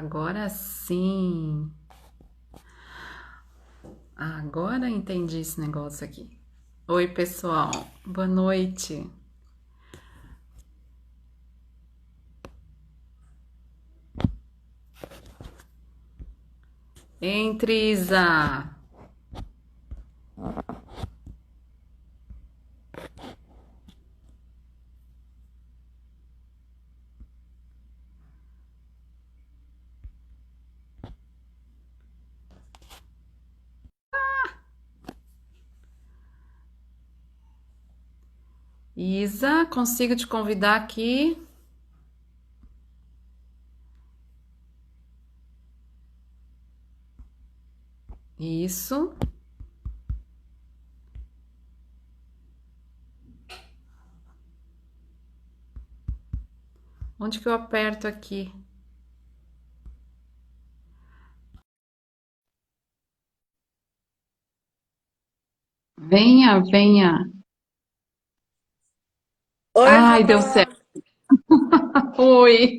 Agora sim. Agora entendi esse negócio aqui. Oi, pessoal. Boa noite. Entre, Isa. Isa, consigo te convidar aqui? Isso. Onde que eu aperto aqui? Venha, venha. Oi, Ai, deu Ró. certo. Oi.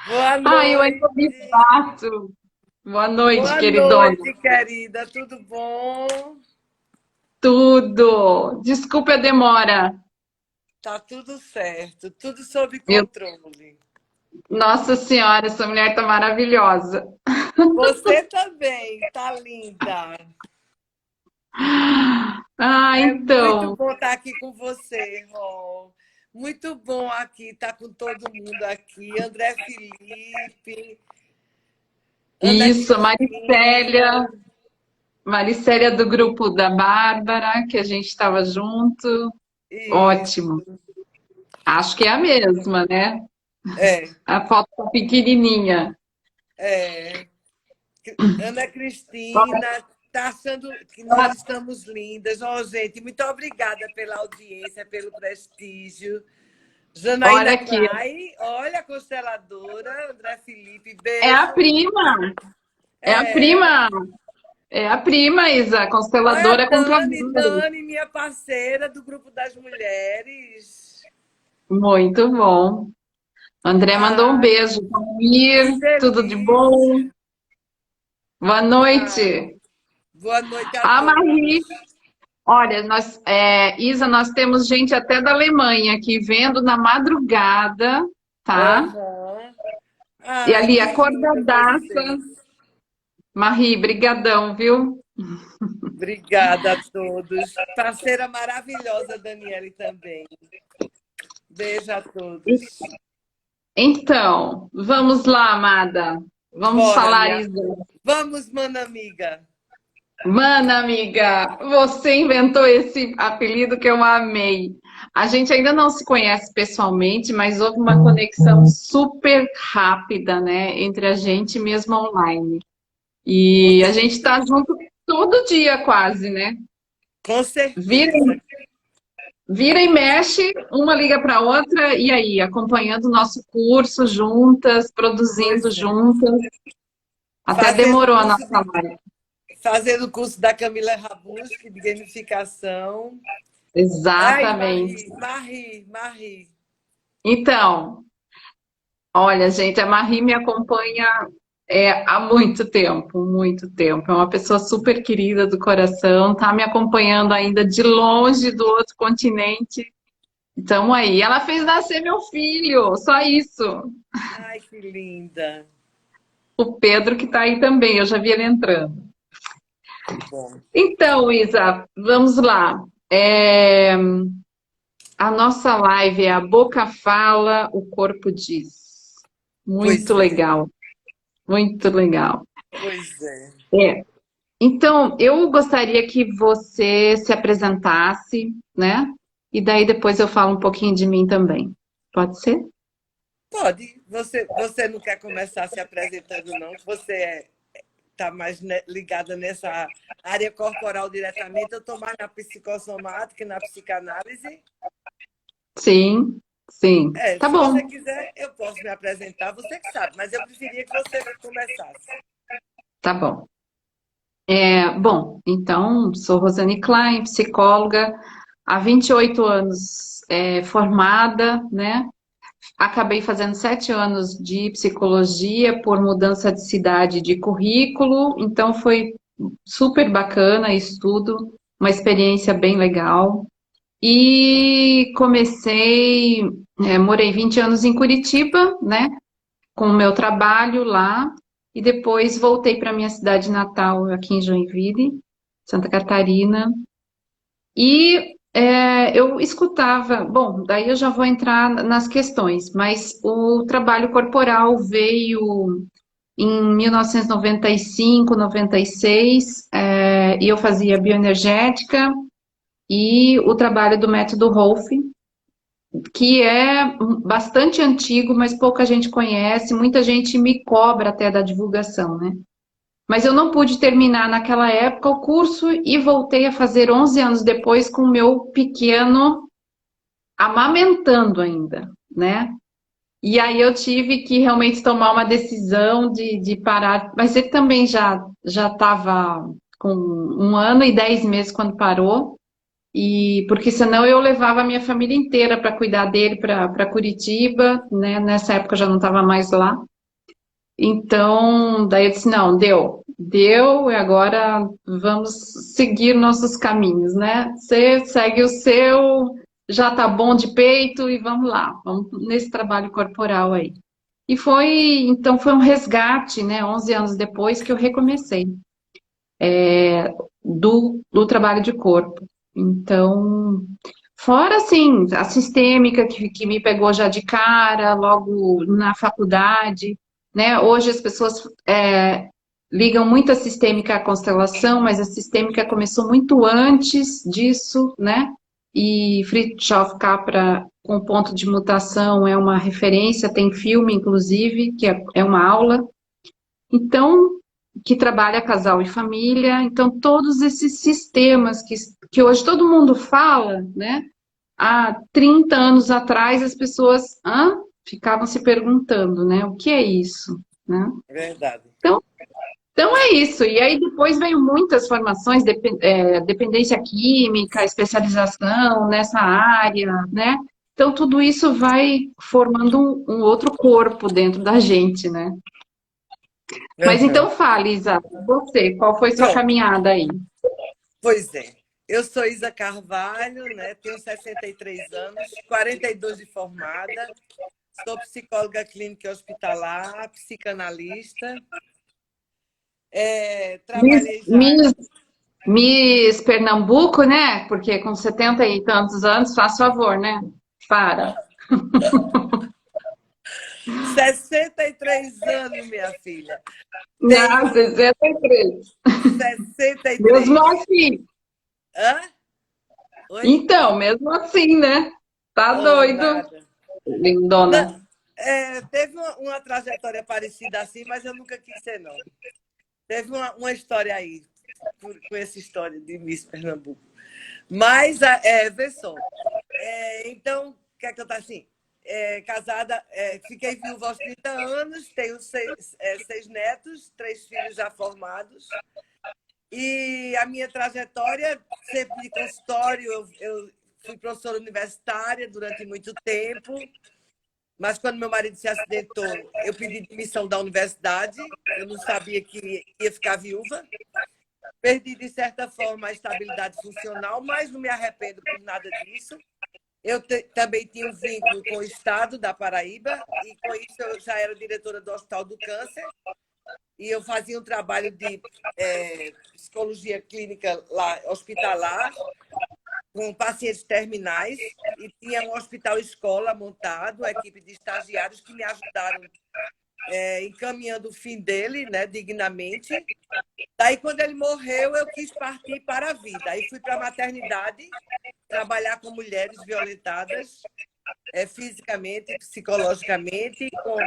Boa Ai, eu ainda me noite. bato. Boa noite, Boa queridona. noite, querida. Tudo bom? Tudo. Desculpe a demora. Tá tudo certo, tudo sob Meu, controle. Nossa Senhora, essa mulher tá maravilhosa. Você também, tá linda. Ah, É muito então. bom estar aqui com você, Ró. Muito bom aqui estar com todo mundo aqui. André Felipe, Ana Isso, Cristina. Maricélia do grupo da Bárbara, que a gente estava junto. Isso, Ótimo. Acho que é a mesma, né? é, A foto tá pequenininha. é. Ana Cristina, está achando que nós estamos lindas. Oh, gente, muito obrigada pela audiência, pelo prestígio. Olha Janaína aqui, Clay, olha a consteladora. André Felipe, é a beijo. prima, é a É. prima, é a prima, Isa, Olha a consteladora Dani, complementar. Dani, minha parceira do grupo das mulheres. Muito bom. André mandou um Ah, beijo. que Mir, tudo de bom? delícia. Boa Ah, noite. boa noite a A Marie, todos. olha, Isa, nós temos gente até da Alemanha aqui vendo na madrugada, tá? Aham. E Ai, ali, que linda acordadaça. vocês. Marie, brigadão, viu? Obrigada a todos. Parceira maravilhosa, Daniele, também. Beijo a todos. Então, vamos lá, amada. Vamos Bora, falar, minha. Isa. Vamos, mana amiga. Mana, amiga, você inventou esse apelido que eu amei. A gente ainda não se conhece pessoalmente, mas houve uma conexão super rápida, né, entre a gente mesmo online. Com E a gente tá certeza. junto todo dia quase, né? Com Vira, certeza. vira e mexe, uma liga para outra, e aí, acompanhando o nosso curso juntas, produzindo Pois é. juntas. Até Fazendo o demorou a curso nossa de, live. fazendo o curso da Camila Rabuski, de gamificação. Ai, Exatamente. Marie. Então, olha, gente, a Marie me acompanha há muito tempo, muito tempo. É uma pessoa super querida do coração, tá me acompanhando ainda de longe do outro continente. Então aí, ela fez nascer meu filho, só isso. Ai, que linda. O Pedro que tá aí também, eu já vi ele entrando. Que bom. Então, Isa, vamos lá. É, A nossa live é A Boca Fala, o Corpo Diz. Muito Pois é, legal, muito legal. pois é. É. Então, eu gostaria que você se apresentasse, né? E daí depois eu falo um pouquinho de mim também. Pode ser? Pode. Você não quer começar se apresentando, não? Que você está mais ligada nessa área corporal diretamente. Eu estou mais na psicossomática e na psicanálise. Sim, sim. É, Tá se você bom, quiser, eu posso me apresentar, você que sabe, mas eu preferia que você começasse. tá bom. Bom, então, sou Rosane Klein, psicóloga, há 28 anos formada, né? acabei fazendo 7 anos de psicologia por mudança de cidade de currículo, então foi super bacana isso tudo, uma experiência bem legal. E comecei, morei 20 anos em Curitiba, né, com o meu trabalho lá, e depois voltei para minha cidade natal, aqui em Joinville, Santa Catarina, e eu escutava, bom, daí eu já vou entrar nas questões, mas o trabalho corporal veio em 1995, 96, e eu fazia bioenergética e o trabalho do método Rolf, que é bastante antigo, mas pouca gente conhece, muita gente me cobra até da divulgação, né? Mas eu não pude terminar naquela época o curso e voltei a fazer 11 anos depois com o meu pequeno amamentando ainda, né? E aí eu tive que realmente tomar uma decisão de parar, mas ele também já estava com 1 ano e 10 meses quando parou, e porque senão eu levava a minha família inteira para cuidar dele para Curitiba, né? Nessa época eu já não estava mais lá. Então, daí eu disse, não, deu, e agora vamos seguir nossos caminhos, né? Você segue o seu, já tá bom de peito e vamos lá, vamos nesse trabalho corporal aí. E então foi um resgate, né? 11 anos depois que eu recomecei do trabalho de corpo. Então, fora assim, a sistêmica que me pegou já de cara, logo na faculdade, né? Hoje as pessoas ligam muito a sistêmica à constelação, mas a sistêmica começou muito antes disso, né? E Fritjof Capra, com ponto de mutação, é uma referência, tem filme, inclusive, que é uma aula. Então, que trabalha casal e família. Então, todos esses sistemas que hoje todo mundo fala, né? Há 30 anos atrás, as pessoas ficavam se perguntando, né? O que é isso, né? Verdade. Então, então é isso. E aí depois veio muitas formações, dependência química, especialização nessa área, né? Então, tudo isso vai formando um outro corpo dentro da gente, né? Mas Uhum. então fale, Isa, você, qual foi sua Pronto, caminhada aí? pois é. Eu sou Isa Carvalho, né? Tenho 63 anos, 42 de formada, sou psicóloga clínica e hospitalar, psicanalista, Miss, trabalhei já. Miss, Miss Pernambuco, né? Porque com 70 e tantos anos, faz favor, né? Para. 63 anos, minha filha. Não, Tenho 63. Mesmo 63. assim. Hã? Oi? Então, mesmo assim, né? Tá Oh, doido, nada. Não, lindona. teve uma trajetória parecida assim, mas eu nunca quis ser, não. Teve uma história aí, com essa história de Miss Pernambuco. Mas, vê só. Então, o que é que eu estou assim? Casada, fiquei viúva aos 30 anos, tenho 6 netos, 3 filhos já formados. E a minha trajetória, sempre de consultório, eu fui professora universitária durante muito tempo, mas quando meu marido se acidentou, eu pedi demissão da universidade, eu não sabia que ia ficar viúva. Perdi, de certa forma, a estabilidade funcional, mas não me arrependo por nada disso. Eu também tinha um vínculo com o Estado da Paraíba, e com isso eu já era diretora do Hospital do Câncer, e eu fazia um trabalho de psicologia clínica lá, hospitalar, com pacientes terminais, e tinha um hospital-escola montado, a equipe de estagiários que me ajudaram encaminhando o fim dele, né, dignamente. Daí, quando ele morreu, eu quis partir para a vida. Aí fui para a maternidade, trabalhar com mulheres violentadas, fisicamente, psicologicamente, com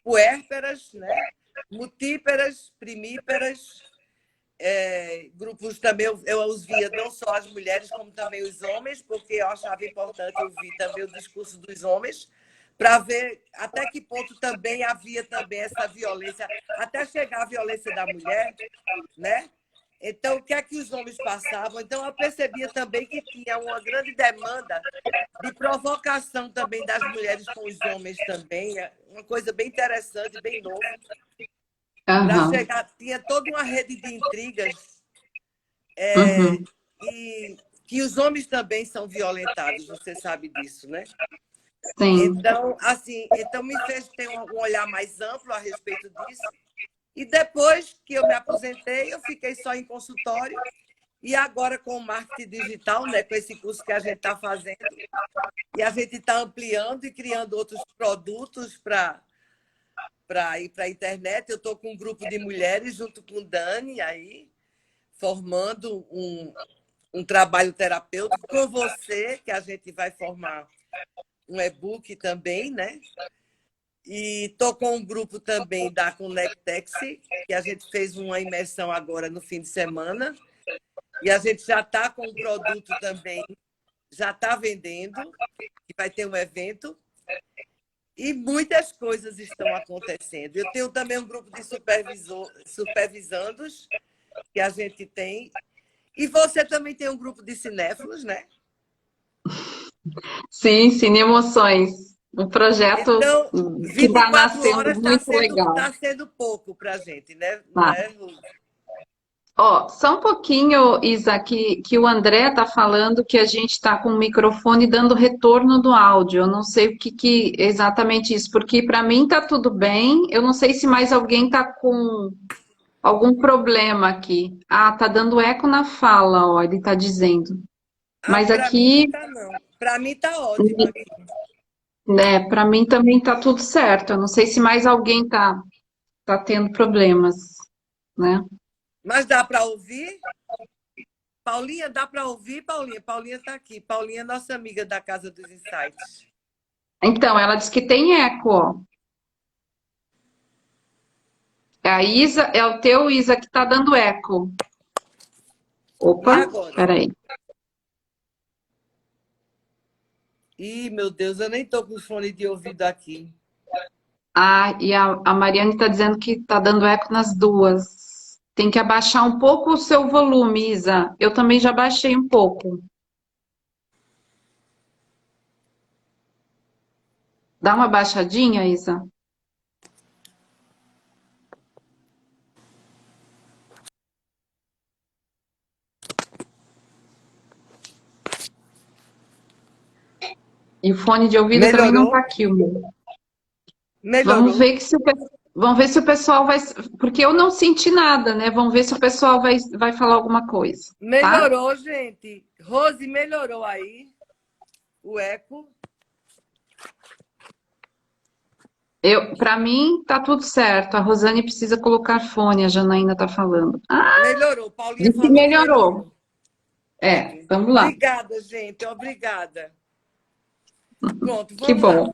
puérperas, né, multíperas, primíperas, grupos também, eu os via não só as mulheres, como também os homens, porque eu achava importante ouvir também o discurso dos homens, para ver até que ponto também havia também essa violência, até chegar à violência da mulher, né? Então, o que é que os homens passavam? Então, eu percebia também que tinha uma grande demanda de provocação também das mulheres com os homens também, uma coisa bem interessante, bem nova. Para Aham. chegar, tinha toda uma rede de intrigas Uhum. e que os homens também são violentados, você sabe disso, né? Sim. Então, assim, então me fez ter um olhar mais amplo a respeito disso. E depois que eu me aposentei, eu fiquei só em consultório. E agora com o marketing digital, né, com esse curso que a gente está fazendo, e a gente está ampliando e criando outros produtos para ir para a internet. Eu estou com um grupo de mulheres junto com o Dani aí, formando um trabalho terapêutico com você, que a gente vai formar um e-book também, né? E estou com um grupo também da Conectex, que a gente fez uma imersão agora no fim de semana. E a gente já está com um produto também, já está vendendo, que vai ter um evento. E muitas coisas estão acontecendo. Eu tenho também um grupo de supervisandos que a gente tem. E você também tem um grupo de cinéfilos, né? Sim, Cine Emoções. Um projeto Então, que está 24 nascendo horas está muito sendo, legal. tá sendo pouco para a gente, né? Não Tá. é, Lu? Ó, só um pouquinho, Isa, que o André está falando que a gente está com o microfone dando retorno do áudio. Eu não sei o que exatamente isso, porque para mim está tudo bem. Eu não sei se mais alguém está com algum problema aqui. Ah, tá dando eco na fala, ó, ele está dizendo. Ah, Mas para mim não aqui, está, não. Para mim está ótimo aqui. né, para mim também está tudo certo. Eu não sei se mais alguém tá tendo problemas, né? Mas dá para ouvir? Paulinha, dá para ouvir, Paulinha? Paulinha está aqui. Paulinha é nossa amiga da Casa dos Insights. Então, ela diz que tem eco, ó. É a Isa, é o teu Isa que tá dando eco. E Opa, agora? peraí. Ih, meu Deus, eu nem estou com o fone de ouvido aqui. Ah, e a Mariane tá dizendo que tá dando eco nas duas. Tem que abaixar um pouco o seu volume, Isa. Eu também já baixei um pouco. Dá uma baixadinha, Isa. E o fone de ouvido também não tá Melhorou? aqui, o meu. Vamos Melhorou? ver vamos ver se o pessoal vai. Porque eu não senti nada, né? Vamos ver se o pessoal vai falar alguma coisa, tá? Melhorou, gente. Rose, melhorou aí o eco? Para mim, tá tudo certo. A Rosane precisa colocar fone, a Janaína tá falando. Ah, Melhorou. Paulinha disse que falou que melhorou. melhorou. É, Pronto. vamos lá. Obrigada, gente. Obrigada. Pronto, Que vamos lá. bom.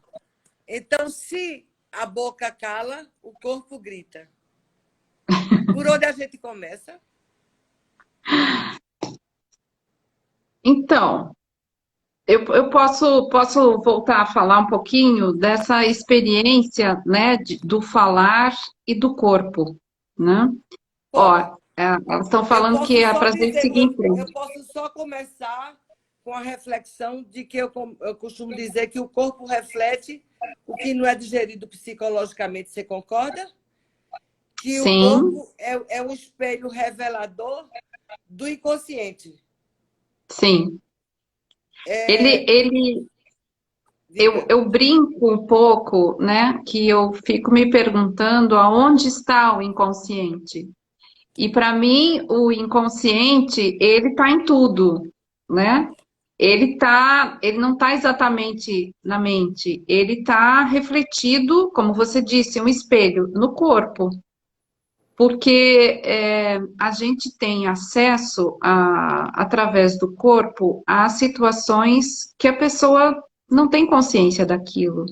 Então, se a boca cala, o corpo grita. Por onde a gente começa? Então, eu posso voltar a falar um pouquinho dessa experiência, né, do falar e do corpo, né? Pode. Ó, elas estão Eu falando que posso é só para a gente dizer, seguir em frente. eu posso só começar com a reflexão de que eu costumo dizer que o corpo reflete o que não é digerido psicologicamente. Você concorda? Que o Sim, corpo é um espelho revelador do inconsciente. sim. Ele, É, ele, diga. eu brinco um pouco, né, que eu fico me perguntando aonde está o inconsciente. E para mim, o inconsciente, ele está em tudo, né? Ele não está exatamente na mente, ele está refletido, como você disse, um espelho no corpo, porque a gente tem acesso através do corpo a situações que a pessoa não tem consciência daquilo,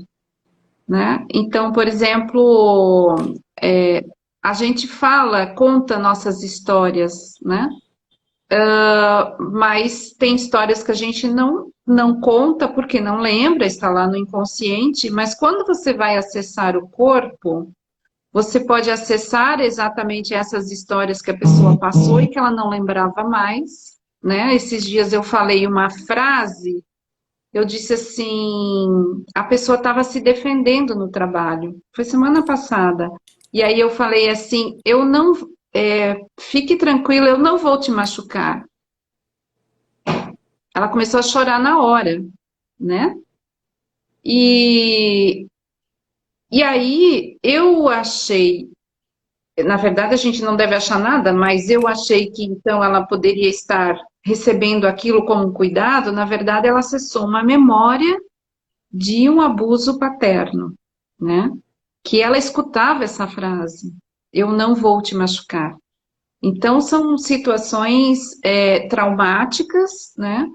né? Então, por exemplo, a gente conta nossas histórias, né? Mas tem histórias que a gente não conta porque não lembra, está lá no inconsciente, mas quando você vai acessar o corpo, você pode acessar exatamente essas histórias que a pessoa passou e que ela não lembrava mais, né? Esses dias eu falei uma frase, eu disse assim, a pessoa estava se defendendo no trabalho, foi semana passada, e aí eu falei assim, eu não, fique tranquila, eu não vou te machucar. Ela começou a chorar na hora, né? E, e aí eu achei, na verdade a gente não deve achar nada, mas eu achei que então ela poderia estar recebendo aquilo como um cuidado, na verdade ela acessou uma memória de um abuso paterno, né? Que ela escutava essa frase, eu não vou te machucar. Então são situações traumáticas, né?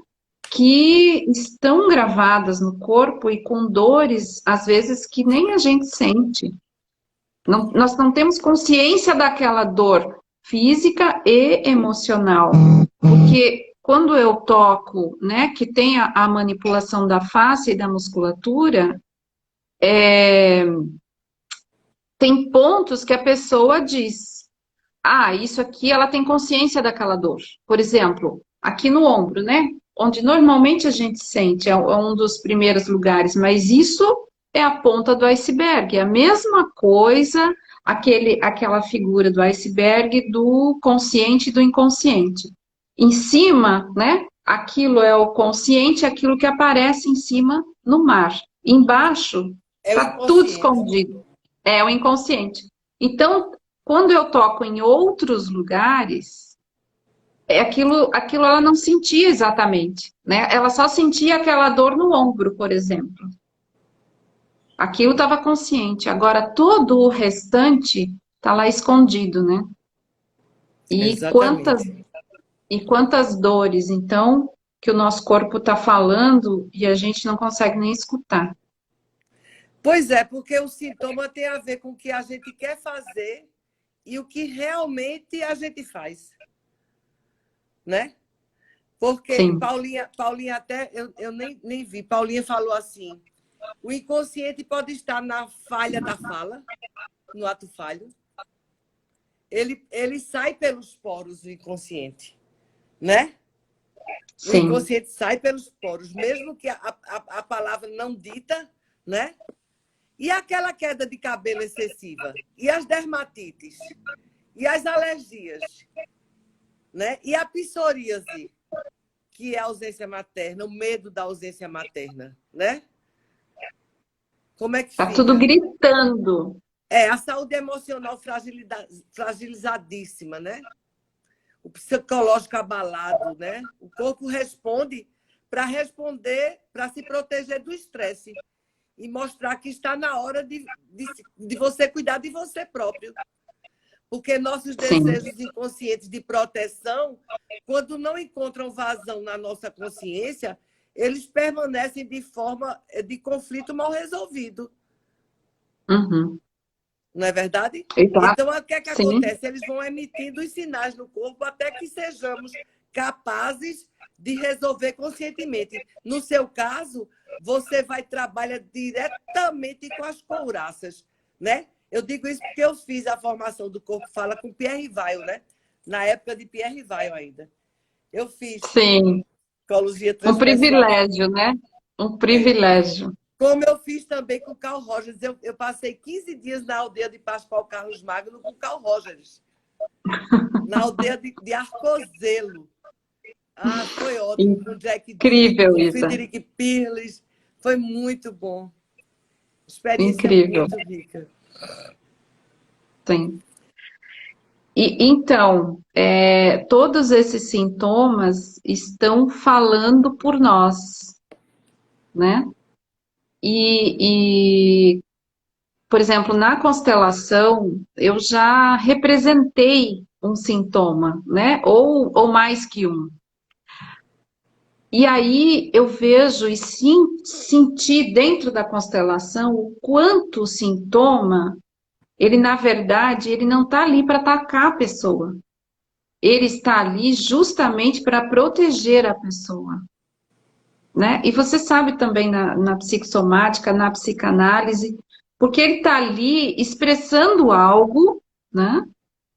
Que estão gravadas no corpo e com dores, às vezes, que nem a gente sente. Não, nós não temos consciência daquela dor física e emocional. Porque quando eu toco, né, que tem a manipulação da face e da musculatura, tem pontos que a pessoa diz, ah, isso aqui ela tem consciência daquela dor. Por exemplo, aqui no ombro, né? Onde normalmente a gente sente, é um dos primeiros lugares, mas isso é a ponta do iceberg, é a mesma coisa, aquela figura do iceberg do consciente e do inconsciente. Em cima, né? Aquilo é o consciente, aquilo que aparece em cima no mar. Embaixo, É o tá tudo inconsciente. escondido. É o inconsciente. Então, quando eu toco em outros lugares, aquilo ela não sentia exatamente, né? Ela só sentia aquela dor no ombro, por exemplo. Aquilo estava consciente. Agora, todo o restante está lá escondido, né? E quantas, Exatamente. e quantas dores, então, que o nosso corpo está falando e a gente não consegue nem escutar. Pois é, porque o sintoma tem a ver com o que a gente quer fazer e o que realmente a gente faz, né? Porque Sim, Paulinha até, eu nem vi, Paulinha falou assim, o inconsciente pode estar na falha da fala, no ato falho, ele sai pelos poros do inconsciente, né? O sim. inconsciente sai pelos poros, mesmo que a palavra não dita, né? E aquela queda de cabelo excessiva? E as dermatites? E as alergias? Né? E a psoríase, que é a ausência materna, o medo da ausência materna, né? Como é que Tá tudo fica? gritando. É, a saúde emocional fragilizadíssima, né? O psicológico abalado, né? O corpo responde para responder, para se proteger do estresse e mostrar que está na hora de você cuidar de você próprio. Porque nossos Sim. desejos inconscientes de proteção, quando não encontram vazão na nossa consciência, eles permanecem de forma de conflito mal resolvido. Uhum. Não é verdade? Exato. Então, o que é que Sim. acontece? Eles vão emitindo os sinais no corpo até que sejamos capazes de resolver conscientemente. No seu caso, você vai trabalhar diretamente com as couraças, né? Eu digo isso porque eu fiz a formação do Corpo Fala com Pierre Weil, né? Na época de Pierre Weil ainda. Eu fiz Sim. psicologia Um transpessoal. privilégio, né? Um É. privilégio. Como eu fiz também com o Carl Rogers. Eu passei 15 dias na aldeia de Pascoal Carlos Magno com o Carl Rogers. Na aldeia de Arcozelo. Ah, foi ótimo. Com Jack Dick, Incrível, com Isa. Frederic Pirles. Foi muito bom. Experiência Incrível. muito rica. Sim. E, então, todos esses sintomas estão falando por nós, né? E, por exemplo, na constelação, eu já representei um sintoma, né? Ou mais que um. E aí eu vejo e senti dentro da constelação o quanto o sintoma, ele na verdade, ele não está ali para atacar a pessoa. Ele está ali justamente para proteger a pessoa, né? E você sabe também na psicossomática, na psicanálise, Porque ele está ali expressando algo, né,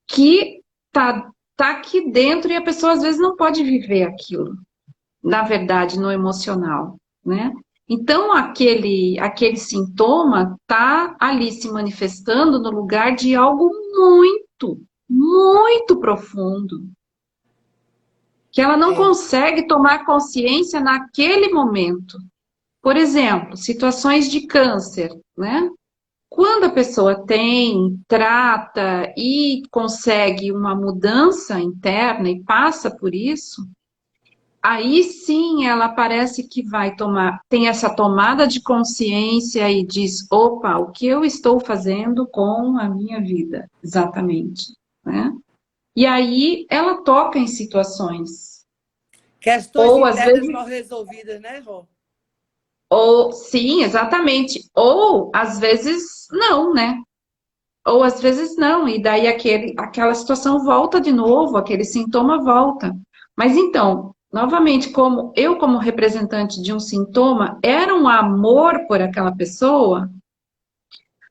que tá aqui dentro e a pessoa às vezes não pode viver aquilo, na verdade, no emocional, né? Então, aquele sintoma tá ali se manifestando no lugar de algo muito, muito profundo, que ela não É. consegue tomar consciência naquele momento. Por exemplo, situações de câncer, né? Quando a pessoa tem, trata e consegue uma mudança interna e passa por isso, aí sim ela parece que vai tomar, tem essa tomada de consciência e diz, opa, o que eu estou fazendo com a minha vida? Exatamente, né? E aí ela toca em situações, Questões ou às internas vezes, mal resolvidas, né, Rô? ou sim, exatamente, ou às vezes não, né? Ou às vezes não, e daí aquela situação volta de novo, aquele sintoma volta. Mas então, novamente, como representante de um sintoma, era um amor por aquela pessoa,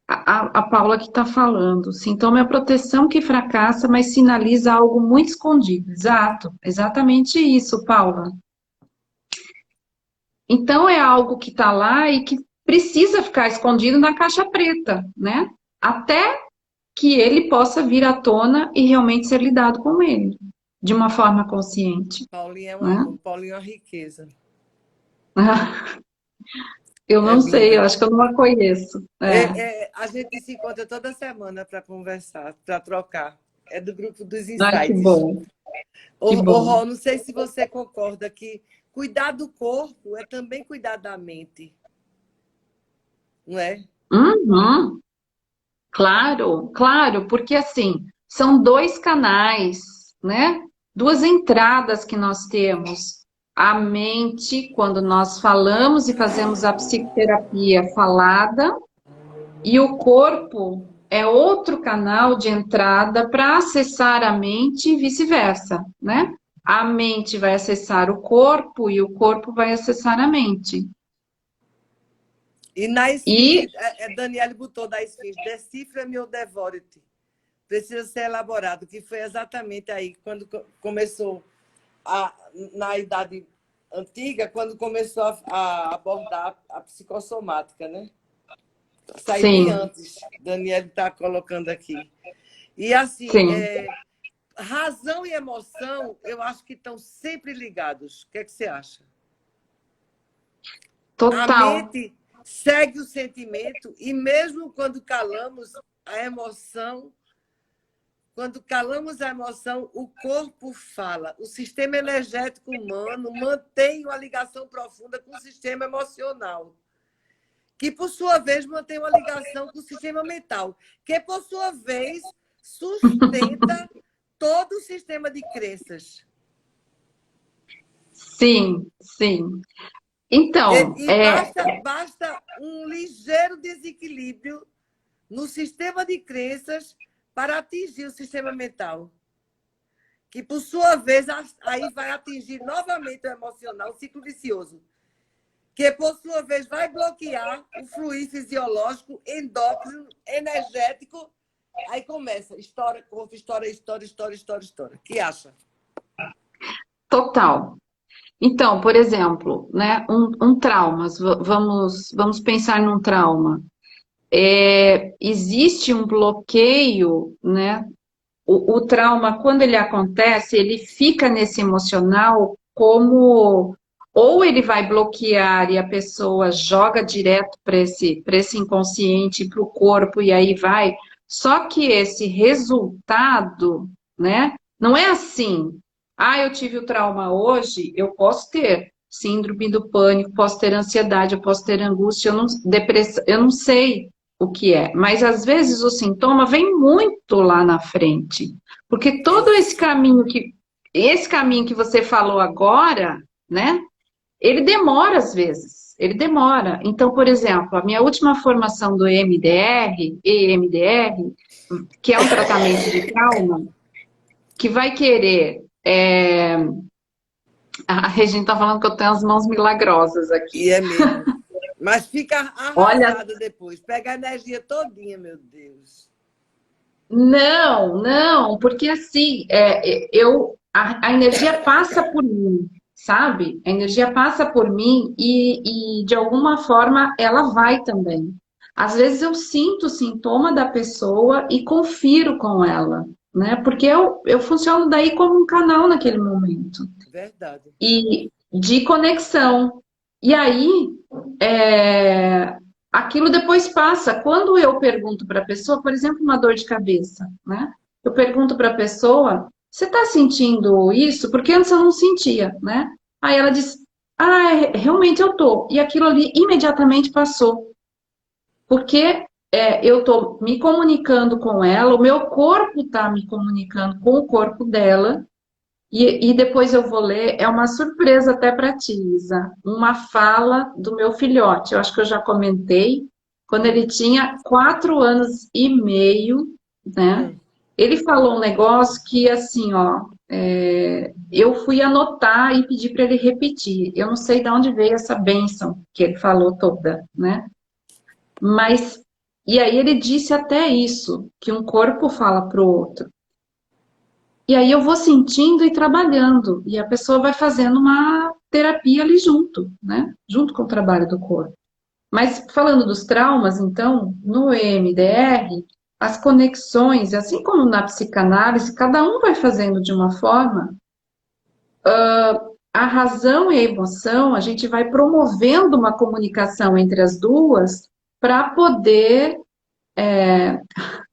a Paula que está falando. O sintoma é a proteção que fracassa, mas sinaliza algo muito escondido. Exato, exatamente isso, Paula. Então é algo que está lá e que precisa ficar escondido na caixa preta, né? Até que ele possa vir à tona e realmente ser lidado com ele, de uma forma consciente, Paulinha é um né? amor, Paulinha é uma riqueza. Eu É não sei, eu linda. acho que eu não a conheço. A gente se encontra toda semana para conversar, para trocar. É do grupo dos Ai, que insights. bom, que Ô, bom. Rô, não sei se você concorda que cuidar do corpo é também cuidar da mente, não é? Uhum, claro, claro, porque assim, são dois canais, né? Duas entradas que nós temos. A mente, quando nós falamos e fazemos a psicoterapia falada, e o corpo é outro canal de entrada para acessar a mente e vice-versa, né? A mente vai acessar o corpo e o corpo vai acessar a mente. E na E esfinge, Daniele botou da esfinge, decifra-me ou devore-te. Precisa ser elaborado, que foi exatamente aí, quando começou, na idade antiga, quando começou a abordar a psicossomática, né? Saí bem sim, antes, Daniele está colocando aqui. E assim, sim, razão e emoção, eu acho que estão sempre ligados. O que é que você acha? A total. mente segue o sentimento e mesmo quando calamos a emoção, quando calamos a emoção, o corpo fala. O sistema energético humano mantém uma ligação profunda com o sistema emocional, que, por sua vez, mantém uma ligação com o sistema mental, que, por sua vez, sustenta todo o sistema de crenças. Sim, sim. Então, E basta um ligeiro desequilíbrio no sistema de crenças para atingir o sistema mental, que, por sua vez, aí vai atingir novamente o emocional, um ciclo vicioso, que, por sua vez, vai bloquear o fluir fisiológico, endócrino, energético. Aí começa, estoura, corpo, estoura, estoura, estoura, estoura, estoura. O que acha? total. Então, por exemplo, né, um trauma, vamos pensar num trauma. Existe um bloqueio, né? O trauma, quando ele acontece, ele fica nesse emocional como ou ele vai bloquear e a pessoa joga direto para esse inconsciente, para o corpo, e aí vai. Só que esse resultado, né, não é assim. Ah, eu tive o trauma hoje, eu posso ter síndrome do pânico, posso ter ansiedade, eu posso ter angústia, depressão, eu não sei o que é, mas às vezes o sintoma vem muito lá na frente, porque todo esse caminho que você falou agora, né, ele demora às vezes, ele demora. Então, por exemplo, a minha última formação do EMDR, que é um tratamento de trauma, que vai querer a Regina está falando que eu tenho as mãos milagrosas aqui. E é mesmo. Mas fica Olha, arrasada depois. Pega a energia todinha, meu Deus. não, não, porque assim, a energia passa por mim, sabe? A energia passa por mim e de alguma forma ela vai também. Às vezes eu sinto o sintoma da pessoa e confiro com ela, né? Porque eu funciono daí como um canal naquele momento Verdade. e de conexão. E aí, é, aquilo depois passa. Quando eu pergunto para a pessoa, por exemplo, uma dor de cabeça, né? Eu pergunto para a pessoa, você está sentindo isso? Porque antes eu não sentia, né? Aí ela diz, realmente eu tô. E aquilo ali imediatamente passou. Porque eu estou me comunicando com ela, o meu corpo está me comunicando com o corpo dela, e depois eu vou ler, é uma surpresa até para ti, Isa, uma fala do meu filhote. Eu acho que eu já comentei, quando ele Hum, tinha 4 anos e meio, né? hum. Ele falou um negócio que, assim, ó, eu fui anotar e pedir para ele repetir. Eu não sei de onde veio essa bênção que ele falou toda, né? Mas, e aí ele disse até isso, que um corpo fala para o outro. E aí eu vou sentindo e trabalhando, e a pessoa vai fazendo uma terapia ali junto, né? Junto com o trabalho do corpo. Mas falando dos traumas, então, no EMDR, as conexões, assim como na psicanálise, cada um vai fazendo de uma forma, a razão e a emoção, a gente vai promovendo uma comunicação entre as duas para poder.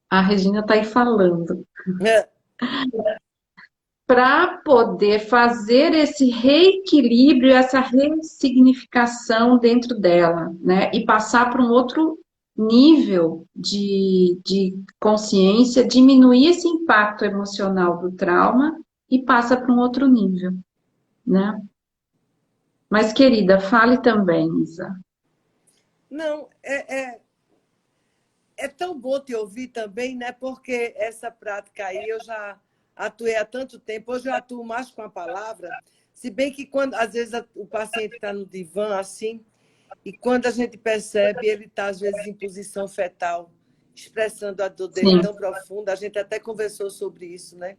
A Regina está aí falando. É, Para poder fazer esse reequilíbrio, essa ressignificação dentro dela, né? E passar para um outro nível de consciência, diminuir esse impacto emocional do trauma e passa para um outro nível, né? Mas, querida, fale também, Isa. não, é tão bom te ouvir também, né? Porque essa prática aí eu já atuei há tanto tempo. Hoje eu atuo mais com a palavra, se bem que quando às vezes o paciente está no divã assim, e quando a gente percebe, ele está às vezes em posição fetal, expressando a dor dele Sim, tão profunda. A gente até conversou sobre isso, né?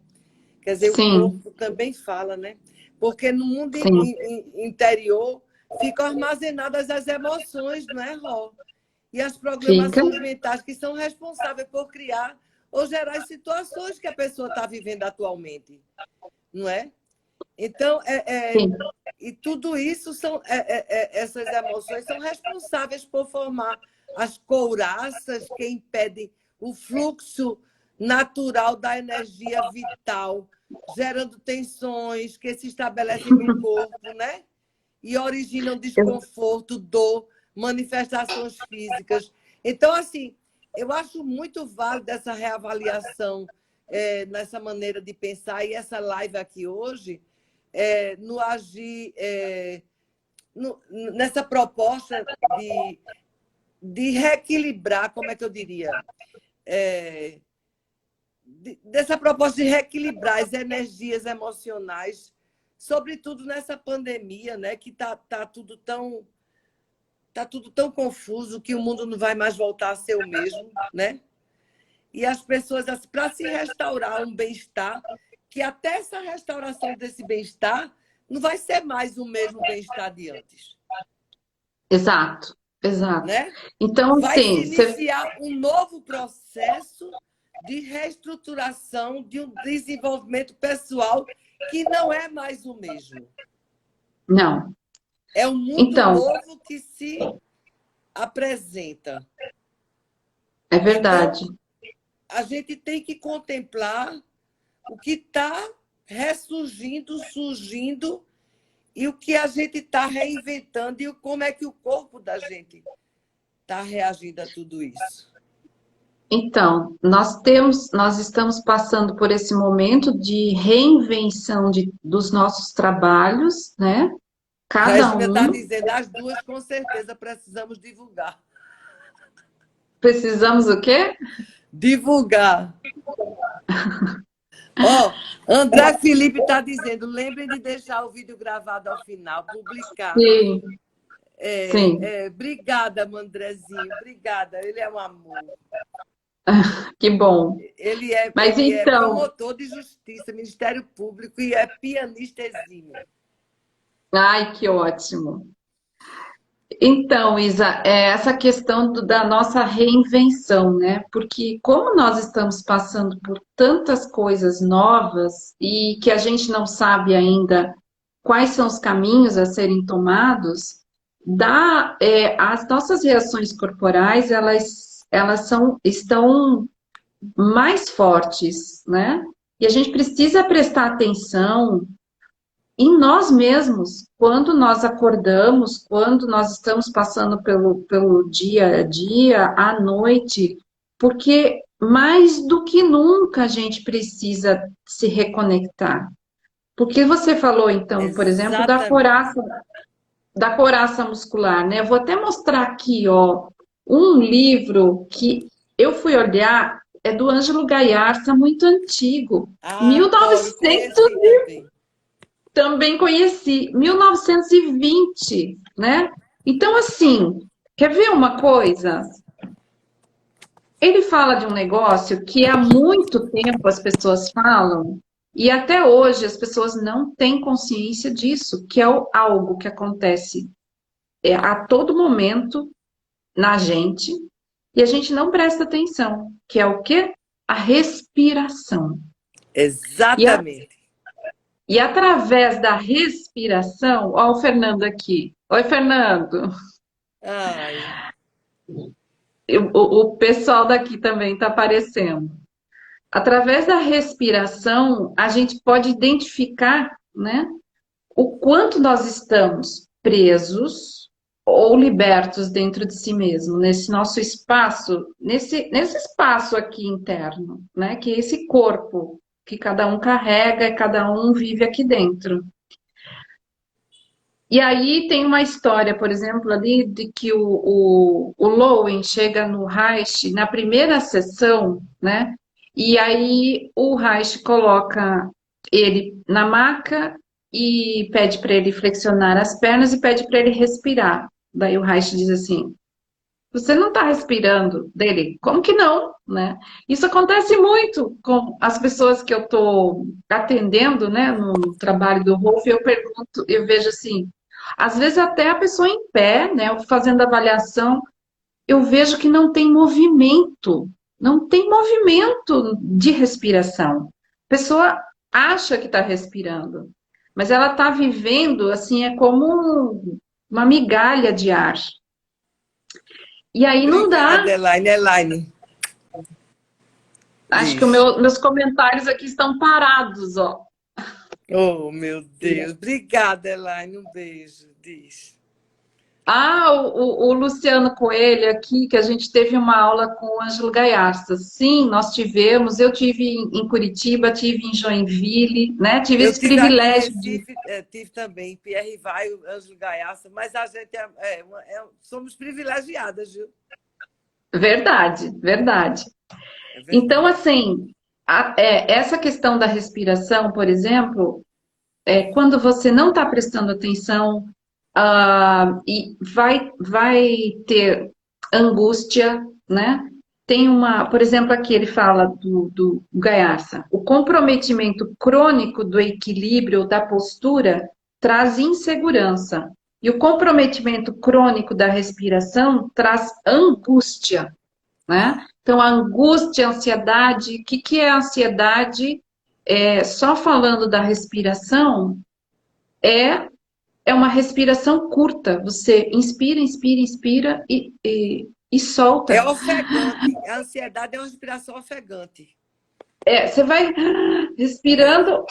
Quer dizer, o sim, corpo também fala, né? Porque no mundo sim, interior ficam armazenadas as emoções, não é, Ró? E as fica, programações mentais que são responsáveis por criar ou gerar as situações que a pessoa está vivendo atualmente, não é? Então, sim. e tudo isso são essas emoções são responsáveis por formar as couraças que impedem o fluxo natural da energia vital, gerando tensões que se estabelecem no corpo, né? E originam desconforto, dor, manifestações físicas. Então, assim, eu acho muito válida essa reavaliação nessa maneira de pensar, e essa live aqui hoje, no agir, nessa proposta de reequilibrar, como é que eu diria? É, dessa proposta de reequilibrar as energias emocionais, sobretudo nessa pandemia, né, que tá tudo tão confuso que o mundo não vai mais voltar a ser o mesmo, né? E as pessoas, para se restaurar um bem-estar, que até essa restauração desse bem-estar não vai ser mais o mesmo bem-estar de antes, Exato, exato. né? Então, Vai se assim, você... iniciar um novo processo de reestruturação, de um desenvolvimento pessoal que não é mais o mesmo. Não. É um mundo Então, novo que se apresenta. é Então, verdade. a gente tem que contemplar o que está ressurgindo, surgindo, e o que a gente está reinventando, e como é que o corpo da gente está reagindo a tudo isso. Então, nós estamos passando por esse momento de reinvenção dos nossos trabalhos, né? A Cada Regina está um. dizendo, as duas com certeza precisamos divulgar. Precisamos o quê? Divulgar. Ó, André Felipe está dizendo, lembrem de deixar o vídeo gravado ao final, publicar. Sim, Sim, Obrigada, Mandrezinho, obrigada. Ele é um amor. que bom. Mas Ele é então, promotor de justiça, Ministério Público e é pianista exímio. ai, que ótimo. Então, Isa, essa questão da nossa reinvenção, né? Porque como nós estamos passando por tantas coisas novas e que a gente não sabe ainda quais são os caminhos a serem tomados, as nossas reações corporais, estão mais fortes, né? E a gente precisa prestar atenção em nós mesmos, quando nós acordamos, quando nós estamos passando pelo dia a dia, à noite, porque mais do que nunca a gente precisa se reconectar. Porque você falou, então, por exemplo, Exatamente. da coraça muscular, né? Eu vou até mostrar aqui, ó, um livro que eu fui olhar, é do Ângelo Gaiarsa, muito antigo, Adoro, 1900. conheci também. Também conheci, 1920, né? Então, assim, quer ver uma coisa? Ele fala de um negócio que há muito tempo as pessoas falam, e até hoje as pessoas não têm consciência disso, que é algo que acontece a todo momento na gente, e a gente não presta atenção, que é o quê? A respiração. E Exatamente. E através da respiração, ó, o Fernando aqui. Oi, Fernando. Ai, O pessoal daqui também está aparecendo. Através da respiração, a gente pode identificar, né, o quanto nós estamos presos ou libertos dentro de si mesmo, nesse nosso espaço, nesse espaço aqui interno, né, que é esse corpo que cada um carrega e cada um vive aqui dentro. E aí tem uma história, por exemplo, ali de que o Lowen chega no Reich na primeira sessão, né? E aí o Reich coloca ele na maca e pede para ele flexionar as pernas e pede para ele respirar. Daí o Reich diz assim: você não está respirando dele? Como que não, né? Isso acontece muito com as pessoas que eu estou atendendo, né, no trabalho do Rolf. Eu pergunto, eu vejo assim, às vezes até a pessoa em pé, né, fazendo avaliação, eu vejo que não tem movimento, não tem movimento de respiração. A pessoa acha que está respirando, mas ela está vivendo assim, é como uma migalha de ar. E aí não obrigada, dá. Elaine. Elaine, Acho que diz. meus comentários aqui estão parados, ó. Oh, meu Deus. Obrigada, Elaine. Um beijo, diz. Ah, o Luciano Coelho aqui, que a gente teve uma aula com o Ângelo Gaiarsa. Sim, nós tivemos. Eu tive em Curitiba, tive em Joinville, né? Tive Eu esse tive aqui em privilégio de. Recife, tive também Pierre Vai, Ângelo Gaiaça, mas a gente somos privilegiadas, viu? Verdade, verdade. É Então, verdade. assim, essa questão da respiração, por exemplo, quando você não está prestando atenção, e vai ter angústia, né? Tem por exemplo, aqui ele fala do Gaiarsa, o comprometimento crônico do equilíbrio da postura traz insegurança. E o comprometimento crônico da respiração traz angústia, né? Então, a angústia, a ansiedade, o que é a ansiedade? Só falando da respiração, é é uma respiração curta. Você inspira, inspira, inspira e É solta. ofegante. A ansiedade é uma respiração ofegante. Você vai É, respirando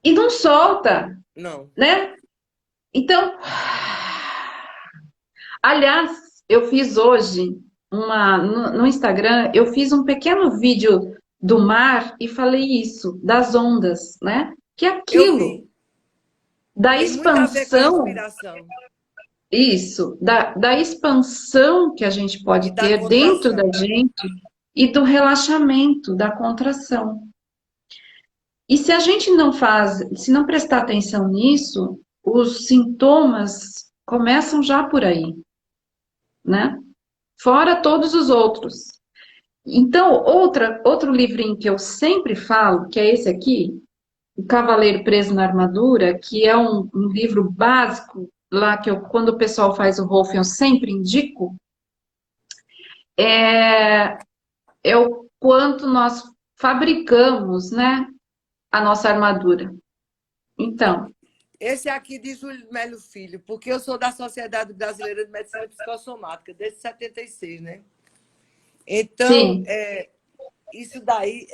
e não solta, não. né? Então, aliás, eu fiz hoje no Instagram, eu fiz um pequeno vídeo do mar e falei isso, das ondas, né? Que é Eu vi. aquilo, da Tem muito a ver com a expansão. respiração Isso, da expansão que a gente e pode da ter dentro da contração. gente e do relaxamento, da contração. E se a gente não faz, se não prestar atenção nisso, os sintomas começam já por aí, né? Fora todos os outros. Então, outro livrinho que eu sempre falo, que é esse aqui, O Cavaleiro Preso na Armadura, que é um livro básico, lá que eu, quando o pessoal faz o Rolf, eu sempre indico, é, é o quanto nós fabricamos, né, a nossa armadura. Então, Esse é aqui de Júlio Melo Filho, porque eu sou da Sociedade Brasileira de Medicina Psicossomática, desde 76, né? Então, sim, isso daí,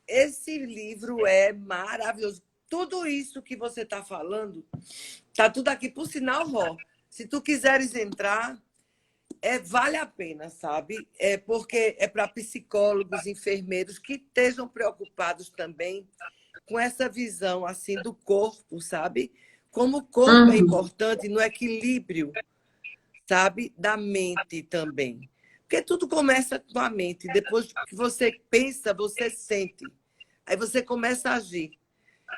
esse livro é maravilhoso. Tudo isso que você está falando, está tudo aqui. Por sinal, Ró, se tu quiseres entrar, vale a pena, sabe? Porque é para psicólogos, enfermeiros que estejam preocupados também com essa visão assim do corpo, sabe? Como o corpo é uhum, importante no equilíbrio, sabe? Da mente também. Porque tudo começa com a mente. Depois que você pensa, você sente. Aí você começa a agir.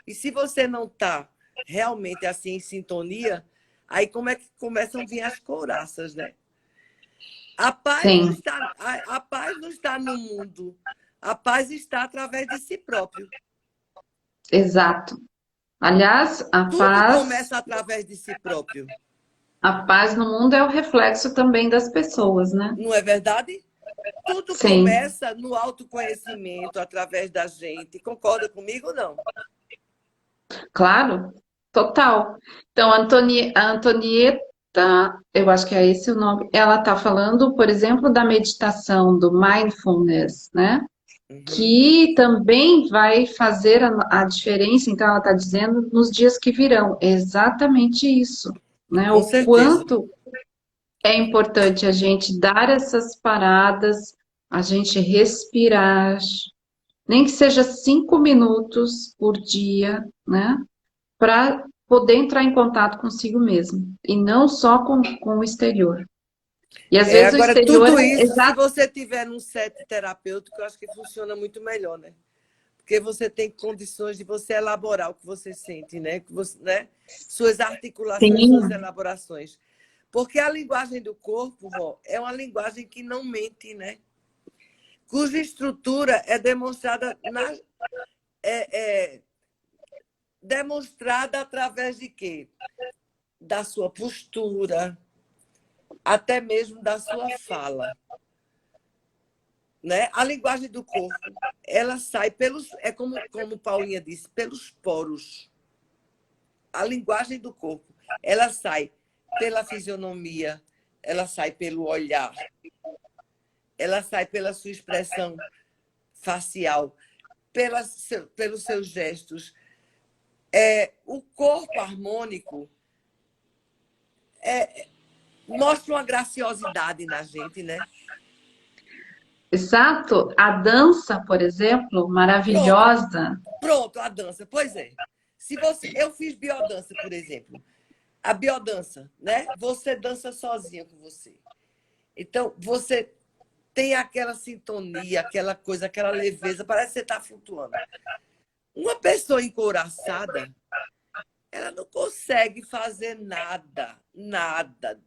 E se você não está realmente assim em sintonia, aí como é que começam a vir as couraças, né? sim, A paz não está no mundo. A paz está através de si próprio. exato. Aliás, Tudo começa através de si próprio. a paz no mundo é o reflexo também das pessoas, né? Não é verdade? Tudo Sim, começa no autoconhecimento, através da gente. Concorda comigo ou não? claro, total. Então, a Antonieta, eu acho que é esse o nome, ela está falando, por exemplo, da meditação, do mindfulness, né? Uhum. Que também vai fazer a diferença, então ela está dizendo, nos dias que virão. Exatamente isso, né? Com O certeza. quanto é importante a gente dar essas paradas, a gente respirar, nem que seja 5 minutos por dia, né? Para poder entrar em contato consigo mesmo, e não só com o exterior. E às vezes o Agora, exterior tudo é isso, se exato. você tiver num set terapêutico, eu acho que funciona muito melhor, né? Porque você tem condições de você elaborar o que você sente, né? Né? Suas articulações, suas Sim, elaborações. Porque a linguagem do corpo, Ró, é uma linguagem que não mente, né? Cuja estrutura é demonstrada é, é demonstrada através de quê? Da sua postura, até mesmo da sua fala. Né? A linguagem do corpo, ela sai pelos, como Paulinha disse, pelos poros. A linguagem do corpo, ela sai pela fisionomia, ela sai pelo olhar, ela sai pela sua expressão facial, pelos seus gestos. O corpo harmônico mostra uma graciosidade na gente, né? exato. A dança, por exemplo, Pronto, maravilhosa. pronto, a dança. Pois é. Se você, eu fiz biodança, por exemplo. A biodança, né? Você dança sozinha com você. Então, você tem aquela sintonia, aquela coisa, aquela leveza, parece que você está flutuando. Uma pessoa encouraçada, ela não consegue fazer nada, nada.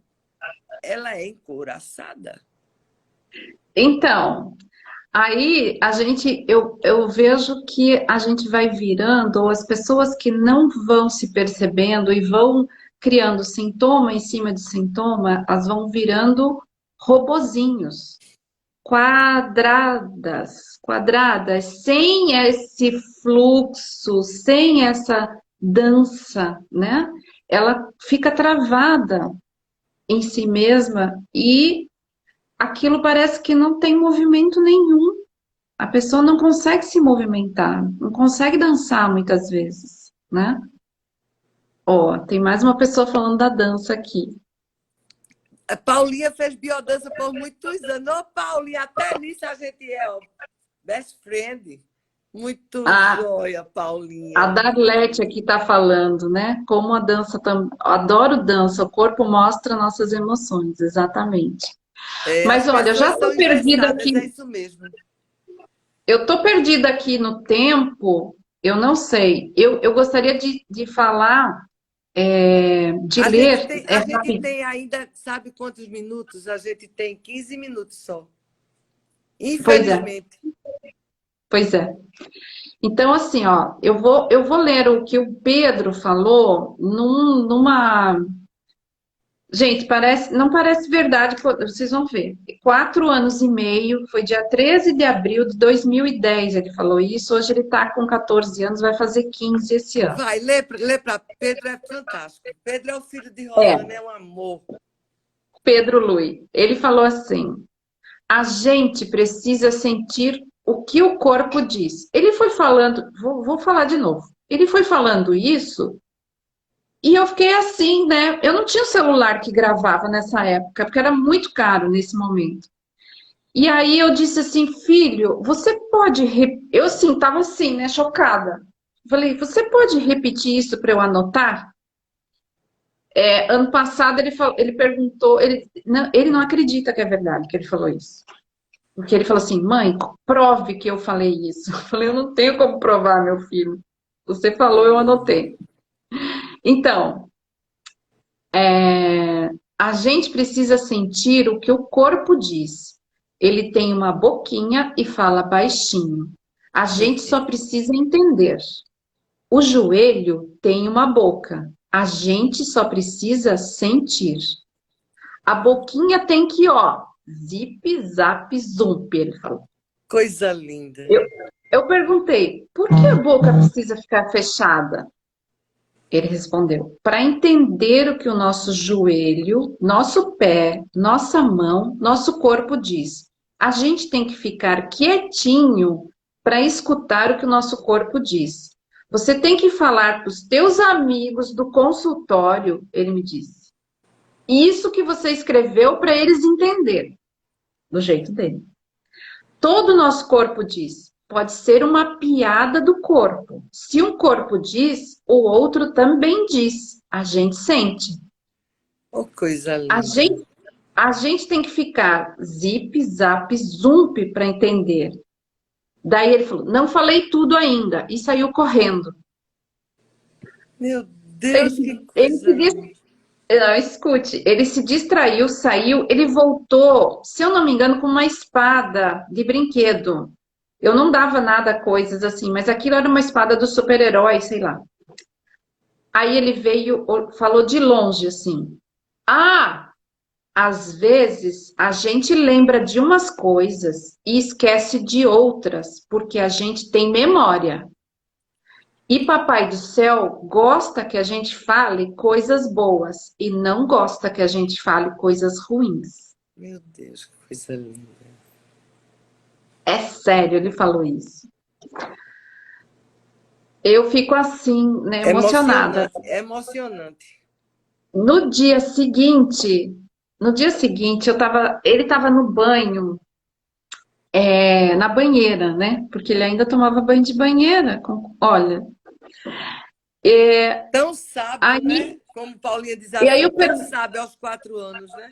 Ela é encouraçada. Então, aí eu vejo que a gente vai virando, ou as pessoas que não vão se percebendo e vão criando sintoma em cima de sintoma, elas vão virando robozinhos, quadradas, sem esse fluxo, sem essa dança, né? Ela fica travada em si mesma e aquilo parece que não tem movimento nenhum. A pessoa não consegue se movimentar, não consegue dançar muitas vezes, né? Ó, tem mais uma pessoa falando da dança aqui. A Paulinha fez biodança por muitos anos. Ô, Paulinha, até nisso a gente é, ó, best friend. Muito A, joia, a Paulinha. Darlete aqui tá falando, né? Como a dança também. Adoro dança, o corpo mostra nossas emoções, exatamente. As Mas olha, eu já pessoas estou são perdida engessadas, é aqui. isso mesmo. Eu estou perdida aqui no tempo. Eu não sei. Eu gostaria de falar. de ler é A gente rápido. tem ainda, sabe quantos minutos? A gente tem 15 minutos só. Pois é, Infelizmente. pois é. Então, assim, ó, eu vou ler o que o Pedro falou numa. Gente, não parece verdade, vocês vão ver. 4 anos e meio, foi dia 13 de abril de 2010 ele falou isso. Hoje ele está com 14 anos, vai fazer 15 esse ano. Vai, lê para Pedro, é fantástico. Pedro é o filho de É, Rosana, é um amor. Pedro Lui. Ele falou assim: a gente precisa sentir o que o corpo diz. Ele foi falando, vou falar de novo. Ele foi falando isso. E eu fiquei assim, né? Eu não tinha um celular que gravava nessa época, porque era muito caro nesse momento. E aí eu disse assim, filho, você pode. Eu assim, tava assim, né? Chocada. Falei, você pode repetir isso para eu anotar? Ano passado ele perguntou, ele não acredita que é verdade que ele falou isso. Porque ele falou assim, mãe, prove que eu falei isso. Eu falei, eu não tenho como provar, meu filho. Você falou, eu anotei. Então, a gente precisa sentir o que o corpo diz. Ele tem uma boquinha e fala baixinho. A gente só precisa entender. O joelho tem uma boca. A gente só precisa sentir. A boquinha tem que, ó, zip, zap, zump, ele falou. Coisa linda. Eu perguntei, por que a boca precisa ficar fechada? Ele respondeu, para entender o que o nosso joelho, nosso pé, nossa mão, nosso corpo diz. A gente tem que ficar quietinho para escutar o que o nosso corpo diz. Você tem que falar para os teus amigos do consultório, ele me disse. Isso que você escreveu para eles entenderem, do jeito dele. Todo o nosso corpo diz. Pode ser uma piada do corpo. Se um corpo diz, o outro também diz. A gente sente. Oh, coisa A linda. gente, a gente tem que ficar zip, zap, zump para entender. Daí ele falou, não falei tudo ainda. E saiu correndo. Meu Deus, que Ele coisa se linda. não, escute, ele se distraiu, saiu, ele voltou, se eu não me engano, com uma espada de brinquedo. Eu não dava nada coisas assim, mas aquilo era uma espada do super-herói, sei lá. Aí ele veio, falou de longe assim: Ah, às vezes a gente lembra de umas coisas e esquece de outras, porque a gente tem memória. E Papai do Céu gosta que a gente fale coisas boas e não gosta que a gente fale coisas ruins. Meu Deus, que coisa linda. É sério, ele falou isso. Eu fico assim, né, emocionada. Emocionante, emocionante. No dia seguinte, ele estava no banho, na banheira, né? Porque ele ainda tomava banho de banheira. Olha, Tão sábio, aí, né? Como Paulinha diz e aí assim, tão sábio aos 4 anos, né?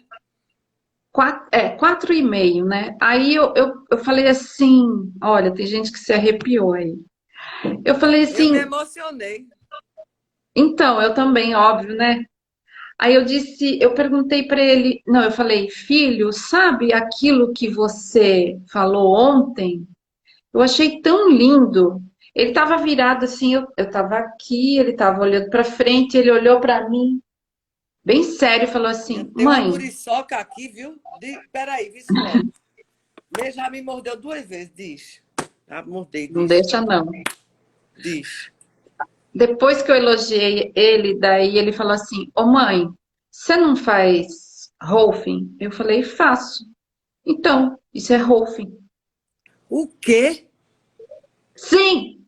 4, 4 e meio, né? Aí eu falei assim, olha, tem gente que se arrepiou aí. Eu falei Eu me assim, emocionei. então, eu também, óbvio, né? Aí eu perguntei para ele, não, eu falei, filho, sabe aquilo que você falou ontem? Eu achei tão lindo. Ele estava virado assim, eu estava aqui, ele estava olhando para frente, ele olhou para mim, bem sério, e falou assim, Tem uma mãe, muriçoca aqui, viu? Peraí, viu, Simone? Já me mordeu 2 vezes, diz. Já mordei, não diz. deixa não. Diz. Depois que eu elogiei ele, daí ele falou assim: Ô mãe, você não faz rolfing? Eu falei: faço. Então, isso é rolfing. O quê? Sim,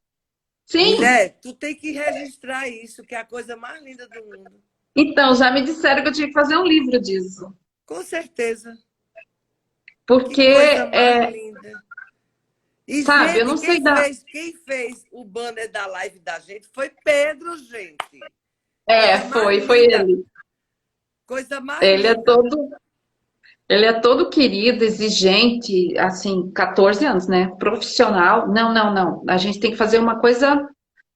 sim. Mulher, tu tem que registrar isso, que é a coisa mais linda do mundo. Então, já me disseram que eu tinha que fazer um livro disso. Com certeza. Que Porque, coisa mais linda. E, sabe, eu gente, não sei dar. quem fez o banner da live da gente foi Pedro, gente. Coisa mais Foi linda. ele. Coisa mais Ele é linda. todo, ele é todo querido, exigente, assim, 14 anos, né? Profissional. Não, não, não. A gente tem que fazer uma coisa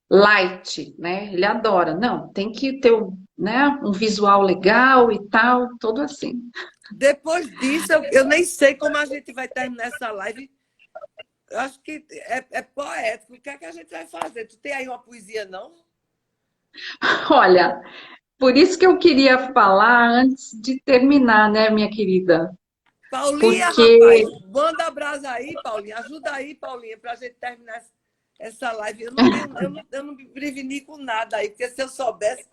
light, né? Ele adora. Não, tem que ter né? Um visual legal e tal, tudo assim. Depois disso, eu nem sei como a gente vai terminar essa live. Eu acho que é poético. O que é que a gente vai fazer? Tu tem aí uma poesia, não? Olha, por isso que eu queria falar antes de terminar, né, minha querida? Paulinha, Porque, rapaz, manda a brasa aí, Paulinha. Ajuda aí, Paulinha, para a gente terminar essa live. Eu não me preveni com nada aí, porque se eu soubesse.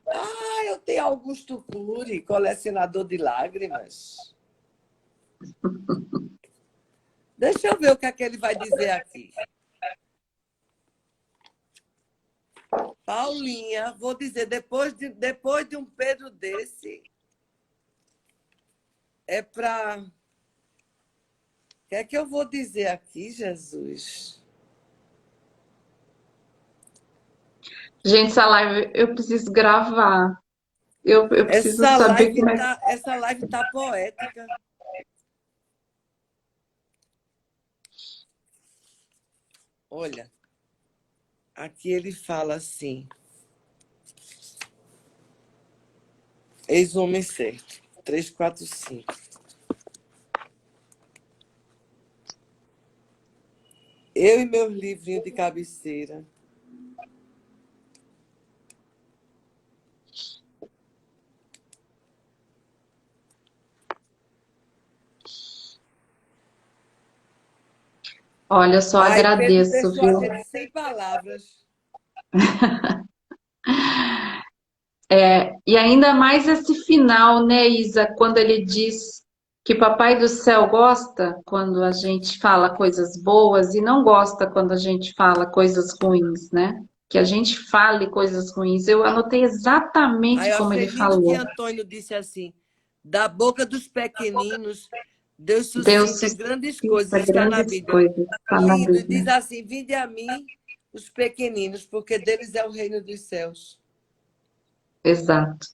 Ah, eu tenho Augusto Cury, colecionador de lágrimas. Deixa eu ver o que é que ele vai dizer aqui. Paulinha, vou dizer, depois de um Pedro desse, é para. O que é que eu vou dizer aqui, Jesus? gente, essa live eu preciso gravar. Eu preciso saber como é que. Essa live tá poética. Olha, aqui ele fala assim. Eis o homem certo. 3, 4, 5. Eu e meus livrinhos de cabeceira. Olha, eu só Ai, Pedro agradeço, deixou a viu? gente sem palavras. E ainda mais esse final, né, Isa, quando ele diz que Papai do Céu gosta quando a gente fala coisas boas e não gosta quando a gente fala coisas ruins, né? Que a gente fale coisas ruins. Eu anotei Aí exatamente eu como achei ele lindo que falou. Antônio disse assim: da boca dos pequeninos, Deus Deus suscita grandes suscita coisas, está na grandes Bíblia. coisas, está na Lindo, e Bíblia. diz assim: vinde a mim, os pequeninos, porque deles é o reino dos céus. Exato.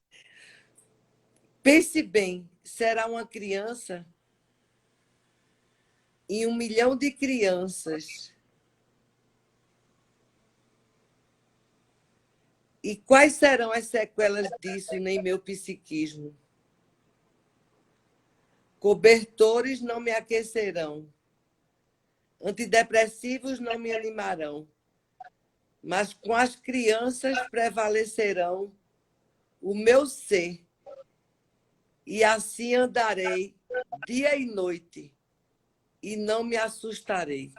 Pense bem, será uma criança e 1 milhão de crianças. E quais serão as sequelas disso em meu psiquismo? Cobertores não me aquecerão, antidepressivos não me animarão, mas com as crianças prevalecerão o meu ser, e assim andarei dia e noite, e não me assustarei.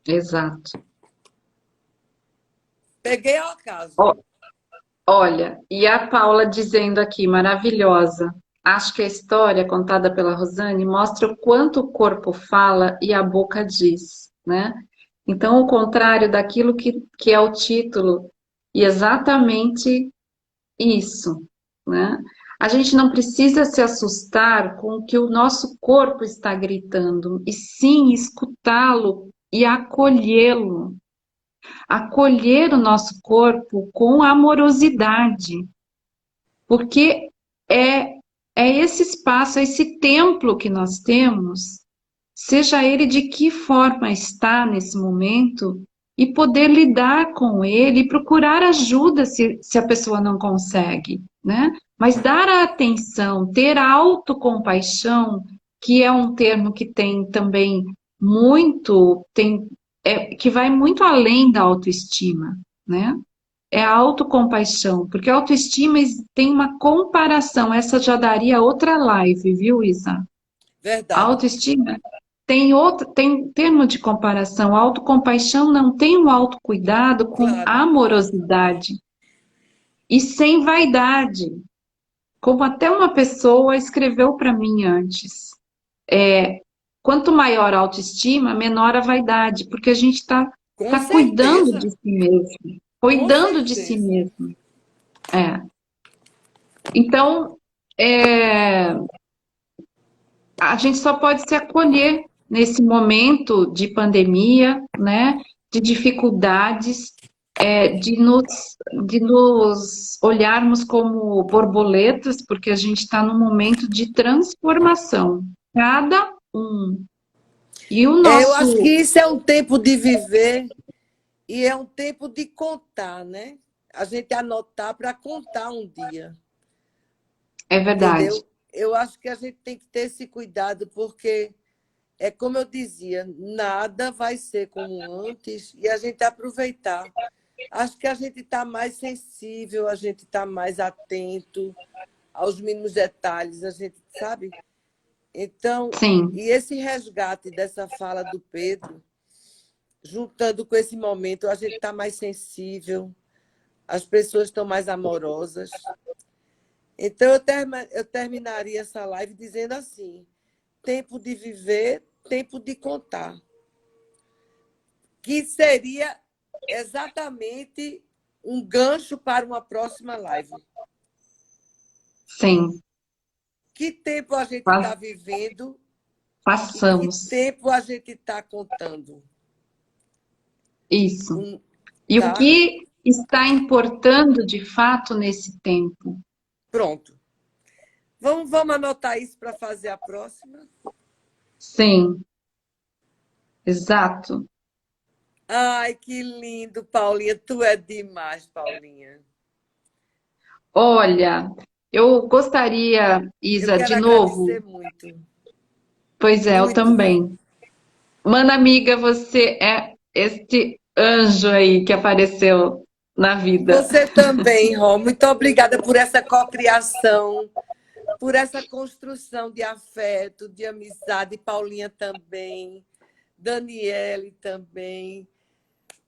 Exato. Peguei ao acaso. Ó, olha, e a Paula dizendo aqui, maravilhosa. Acho que a história contada pela Rosane mostra o quanto o corpo fala e a boca diz, né? Então, o contrário daquilo que é o título, e exatamente isso, né? A gente não precisa se assustar com o que o nosso corpo está gritando, e sim escutá-lo e acolhê-lo. Acolher o nosso corpo com amorosidade, porque é, é esse espaço, é esse templo que nós temos, seja ele de que forma está nesse momento, e poder lidar com ele e procurar ajuda se a pessoa não consegue, né? Mas dar a atenção, ter a autocompaixão, que é um termo que tem também muito, que vai muito além da autoestima, né? É a autocompaixão, porque a autoestima tem uma comparação, essa já daria outra live, viu, Isa? A Verdade. autoestima tem termo de comparação. A autocompaixão não tem um autocuidado com Claro. amorosidade e sem vaidade, como até uma pessoa escreveu para mim antes. Quanto maior a autoestima, menor a vaidade, porque a gente Com tá cuidando certeza. de si mesmo, Com cuidando de si certeza. mesmo. É. Então, é, a gente só pode se acolher nesse momento de pandemia, né, de dificuldades, de nos olharmos como borboletas, porque a gente está num momento de transformação, cada um. E o Eu acho que nosso, isso é um tempo de viver E é um tempo de contar, né? A gente anotar para contar um dia, É verdade. entendeu? Eu acho que a gente tem que ter esse cuidado, porque é como eu dizia, nada vai ser como antes e a gente aproveitar. Acho que a gente está mais sensível, a gente está mais atento aos mínimos detalhes, a gente sabe. Então, Sim, e esse resgate dessa fala do Pedro, juntando com esse momento, a gente está mais sensível, as pessoas estão mais amorosas. Então, eu terminaria essa live dizendo assim: tempo de viver, tempo de contar, que seria exatamente um gancho para uma próxima live. sim. Que tempo a gente Pas- está vivendo e que Passamos. tempo a gente está contando? Isso. Um, E o tá? que está importando de fato nesse tempo? Pronto. Vamos anotar isso para fazer a próxima? Sim, exato. Ai, que lindo, Paulinha. Tu é demais, Paulinha. Olha, eu gostaria, Eu Isa, quero de novo. agradecer muito. Pois é, eu Muito. também. Mana amiga, você é este anjo aí que apareceu na vida. Você também, Rô. Muito obrigada por essa cocriação, por essa construção de afeto, de amizade. Paulinha também, Daniele também,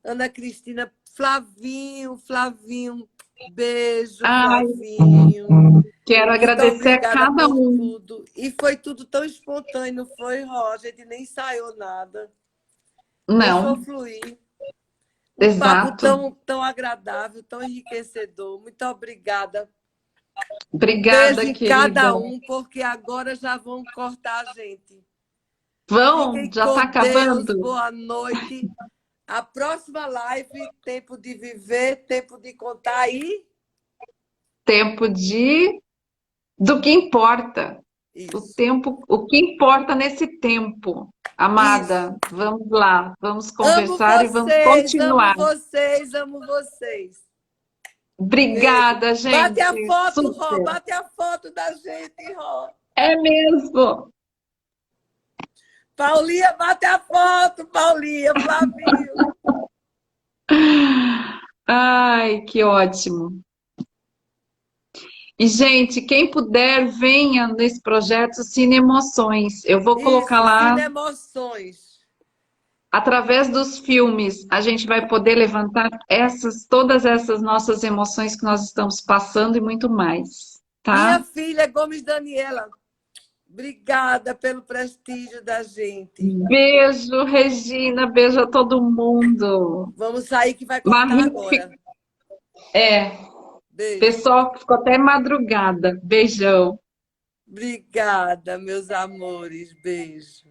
Ana Cristina, Flavinho, beijo, Ai, Flavinho. quero Muito agradecer a obrigada cada por um. tudo. E foi tudo tão espontâneo, não foi, Ró? A gente nem ensaiou nada. Deixou Não, fluir. Um papo exato. tão agradável, tão enriquecedor. Muito obrigada. Um beijo Obrigada, em querida. cada um, porque agora já vão cortar a gente. Vão, Fiquem já está com Deus, acabando. boa noite. A próxima live, tempo de viver, tempo de contar e Tempo de do que importa. O isso. tempo, o que importa nesse tempo. Isso. Amada, vamos lá, vamos Amo conversar e vamos vocês, amo continuar. vocês, amo vocês. Beijo. Obrigada, Bate a gente. foto, Ró. Super. Bate a foto da gente, Ró. É mesmo. Paulinha, bate a foto, Paulinha, Flavinho. Ai, que ótimo. E, gente, quem puder, venha nesse projeto Cine Emoções. Eu vou colocar Isso, lá, Cine Emoções. através dos filmes, a gente vai poder levantar todas essas nossas emoções que nós estamos passando e muito mais, Minha tá? filha Gomes Daniela, obrigada pelo prestígio da gente. Beijo, Regina, beijo a todo mundo. Vamos sair que vai cortar Marie, agora. é, Beijo. pessoal, ficou até madrugada. Beijão. Obrigada, meus amores. Beijo.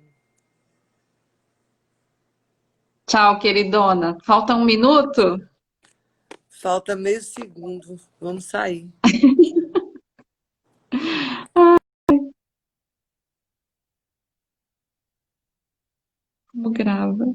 Tchau, queridona. Falta um minuto? Falta meio segundo. Vamos sair. Como grava?